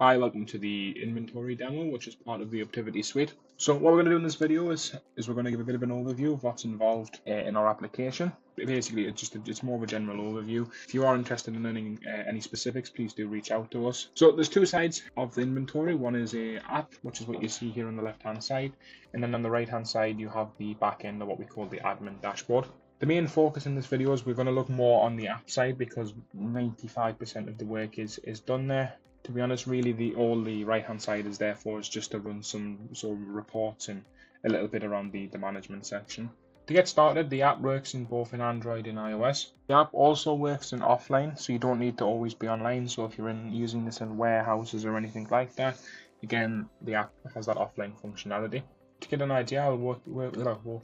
Hi, welcome to the inventory demo, which is part of the Activity Suite. So what we're going to do in this video is we're going to give a bit of an overview of what's involved in our application. Basically, it's more of a general overview. If you are interested in learning any specifics, please do reach out to us. So there's two sides of the inventory. One is a app, which is what you see here on the left-hand side, and then on the right-hand side you have the back end, or what we call the admin dashboard. The main focus in this video is we're going to look more on the app side because 95% of the work is done there. To be honest, really all the right hand side is there for is just to run some sort of reports and a little bit around the management section. To get started, the app works in both Android and iOS. The app also works in offline, so you don't need to always be online. So if you're using this in warehouses or anything like that, again, the app has that offline functionality. To get an idea, I'll walk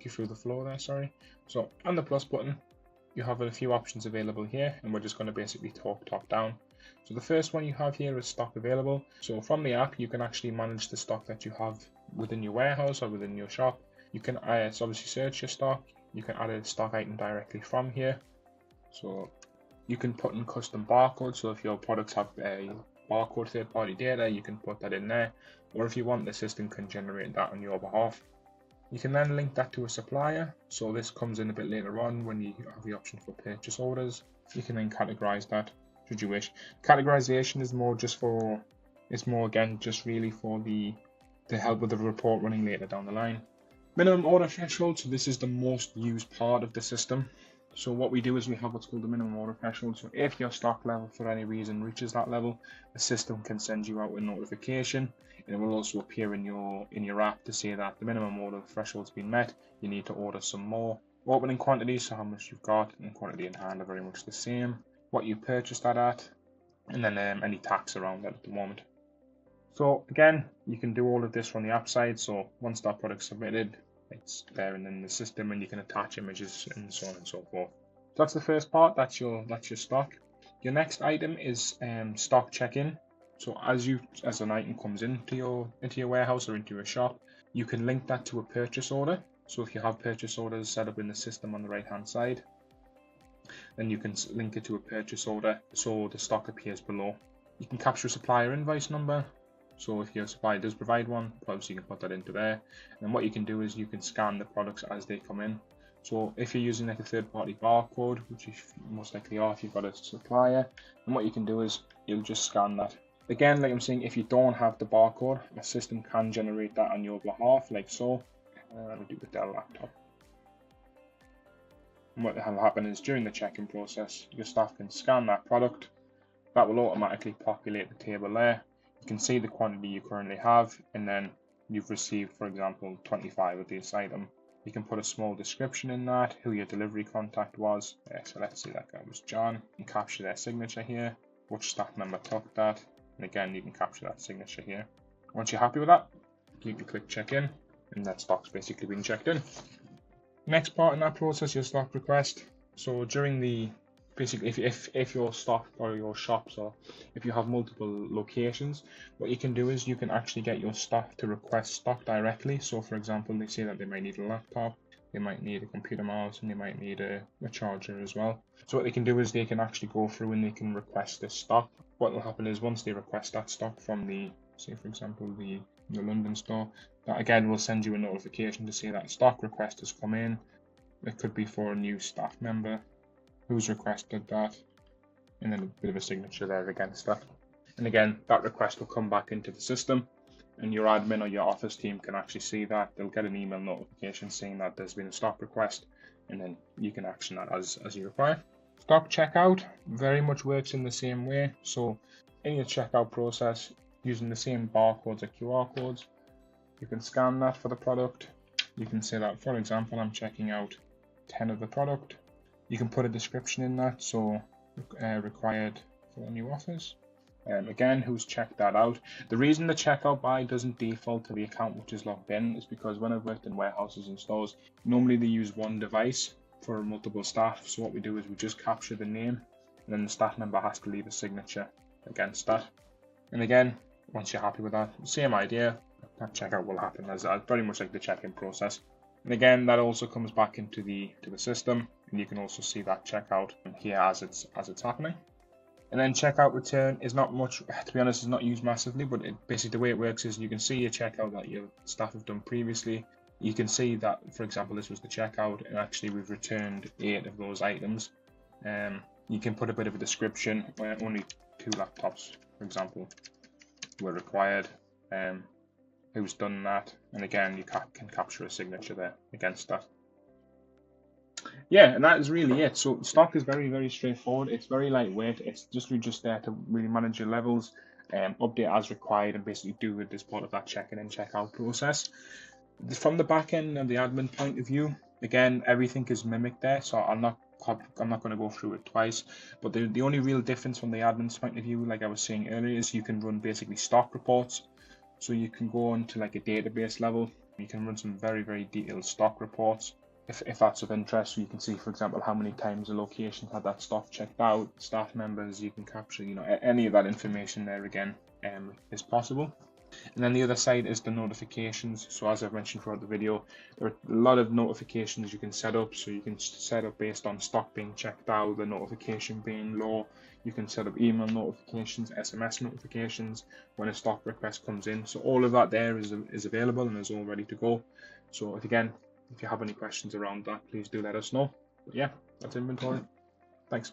you through the flow there, sorry. So on the plus button, you have a few options available here, and we're just going to basically talk top down. So the first one you have here is stock available. So from the app, you can actually manage the stock that you have within your warehouse or within your shop. You can obviously search your stock. You can add a stock item directly from here. So you can put in custom barcodes. So if your products have a barcode third-party data, you can put that in there. Or if you want, the system can generate that on your behalf. You can then link that to a supplier. So this comes in a bit later on when you have the option for purchase orders. You can then categorize that should you wish. Categorization is more again just really for to help with the report running later down the line. Minimum order threshold. So this is the most used part of the system. So what we do is we have what's called the minimum order threshold. So if your stock level for any reason reaches that level, the system can send you out a notification, and it will also appear in your app to say that the minimum order threshold's been met. You need to order some more. Opening quantities, so how much you've got, and quantity in hand are very much the same. What you purchased that at, and then any tax around that at the moment. So again, you can do all of this from the app side. So once that product's submitted, it's there and in the system, and you can attach images and so on and so forth. So that's the first part. That's your stock. Your next item is stock check-in. So as an item comes into your warehouse or into your shop, you can link that to a purchase order. So if you have purchase orders set up in the system on the right hand side, then you can link it to a purchase order so the stock appears below. You can capture a supplier invoice number. So if your supplier does provide one, obviously you can put that into there. And what you can do is you can scan the products as they come in. So if you're using like a third-party barcode, which you most likely are if you've got a supplier, and what you can do is you'll just scan that. Again, like I'm saying, if you don't have the barcode, the system can generate that on your behalf, like so. Let me do it with Dell laptop. And what will happen is during the check-in process, your staff can scan that product. That will automatically populate the table there. You can see the quantity you currently have, and then you've received, for example, 25 of this item. You can put a small description in that, who your delivery contact was. So let's say that guy was John, and capture their signature here, which staff member took that, and again, you can capture that signature here. Once you're happy with that, you can click check-in, and that stock's basically been checked in. Next part in that process, your stock request. So during basically if your stock or your shops, or if you have multiple locations, what you can do is you can actually get your staff to request stock directly. So for example, they say that they might need a laptop, they might need a computer mouse, and they might need a charger as well. So what they can do is they can actually go through and they can request this stock. What will happen is once they request that stock from say for example the London store, that again will send you a notification to say that stock request has come in. It could be for a new staff member who's requested that, and then a bit of a signature there against that. And again, that request will come back into the system, and your admin or your office team can actually see that. They'll get an email notification saying that there's been a stock request, and then you can action that as you require. Stock checkout very much works in the same way. So in your checkout process, using the same barcodes or QR codes, you can scan that for the product. You can say that, for example, I'm checking out 10 of the product. You can put a description in that, so required for new offers. Again, who's checked that out. The reason the checkout by doesn't default to the account which is logged in is because when I've worked in warehouses and stores, normally they use one device for multiple staff. So what we do is we just capture the name, and then the staff member has to leave a signature against that. And again, once you're happy with that, same idea, that checkout will happen as very much like the check-in process. And again, that also comes back into the system, and you can also see that checkout here as it's happening. And then checkout return is not much, to be honest, it's not used massively, but basically the way it works is you can see your checkout that your staff have done previously. You can see that, for example, this was the checkout, and actually we've returned 8 of those items. You can put a bit of a description where only 2 laptops, for example, were required. Who's done that? And again, you can capture a signature there against that. Yeah, and that is really it. So stock is very, very straightforward. It's very lightweight. It's just there to really manage your levels, update as required, and basically do it as part of that check-in and check-out process. From the back end and the admin point of view, again, everything is mimicked there. So I'm not going to go through it twice. But the only real difference from the admin's point of view, like I was saying earlier, is you can run basically stock reports. So you can go onto like a database level. You can run some very, very detailed stock reports. If that's of interest, so you can see, for example, how many times a location had that stock checked out, staff members. You can capture, any of that information there again is possible. And then the other side is the notifications. So as I've mentioned throughout the video, there are a lot of notifications you can set up. So you can set up based on stock being checked out, the notification being low. You can set up email notifications, SMS notifications when a stock request comes in. So all of that there is available and is all ready to go. So if you have any questions around that, please do let us know. But yeah, that's inventory. Thanks.